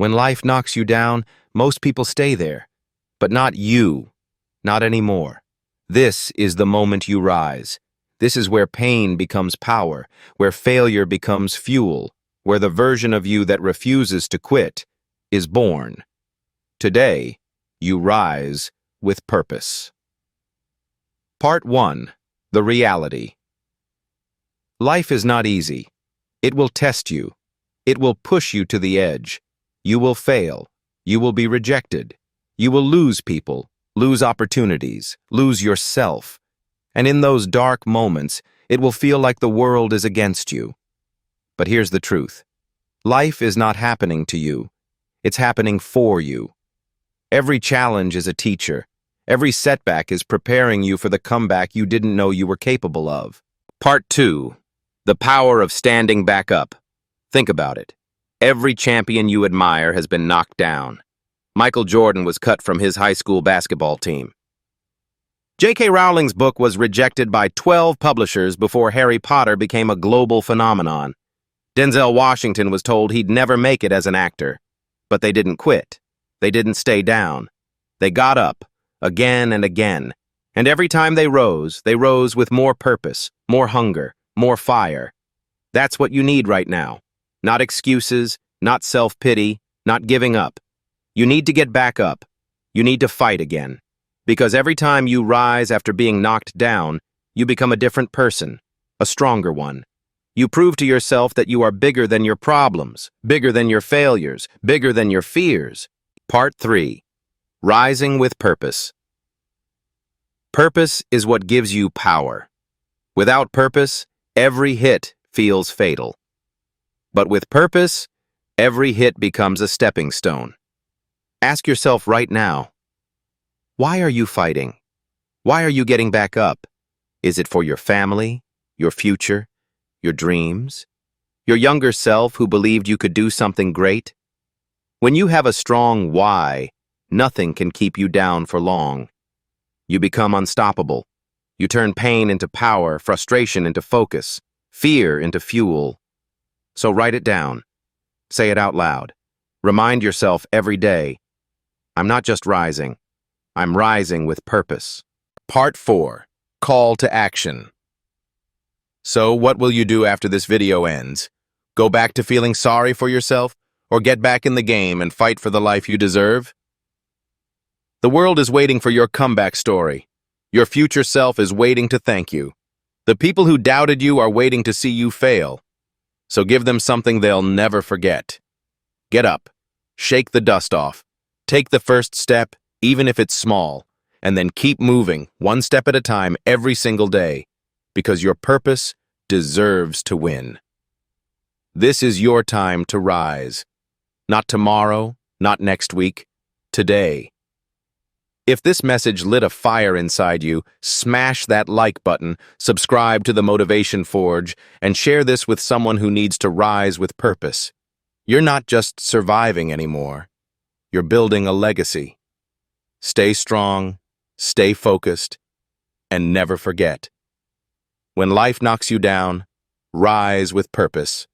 When life knocks you down, most people stay there. But not you. Not anymore. This is the moment you rise. This is where pain becomes power, where failure becomes fuel, where the version of you that refuses to quit is born. Today, you rise with purpose. Part 1. The Reality. Life is not easy. It will test you. It will push you to the edge. You will fail. You will be rejected. You will lose people, lose opportunities, lose yourself. And in those dark moments, it will feel like the world is against you. But here's the truth. Life is not happening to you. It's happening for you. Every challenge is a teacher. Every setback is preparing you for the comeback you didn't know you were capable of. Part 2. The Power of Standing Back Up. Think about it. Every champion you admire has been knocked down. Michael Jordan was cut from his high school basketball team. J.K. Rowling's book was rejected by 12 publishers before Harry Potter became a global phenomenon. Denzel Washington was told he'd never make it as an actor. But they didn't quit. They didn't stay down. They got up, again and again. And every time they rose with more purpose, more hunger, more fire. That's what you need right now. Not excuses, not self-pity, not giving up. You need to get back up. You need to fight again. Because every time you rise after being knocked down, you become a different person, a stronger one. You prove to yourself that you are bigger than your problems, bigger than your failures, bigger than your fears. Part 3. Rising with Purpose. Purpose is what gives you power. Without purpose, every hit feels fatal. But with purpose, every hit becomes a stepping stone. Ask yourself right now, why are you fighting? Why are you getting back up? Is it for your family, your future, your dreams, your younger self who believed you could do something great? When you have a strong why, nothing can keep you down for long. You become unstoppable. You turn pain into power, frustration into focus, fear into fuel. So write it down. Say it out loud. Remind yourself every day, I'm not just rising. I'm rising with purpose. Part 4. Call to Action. So what will you do after this video ends? Go back to feeling sorry for yourself, or get back in the game and fight for the life you deserve? The world is waiting for your comeback story. Your future self is waiting to thank you. The people who doubted you are waiting to see you fail. So give them something they'll never forget. Get up. Shake the dust off. Take the first step, even if it's small, and then keep moving, one step at a time, every single day, because your purpose deserves to win. This is your time to rise. Not tomorrow, not next week, today. If this message lit a fire inside you, smash that like button, subscribe to the Motivation Forge, and share this with someone who needs to rise with purpose. You're not just surviving anymore. You're building a legacy. Stay strong, stay focused, and never forget. When life knocks you down, rise with purpose.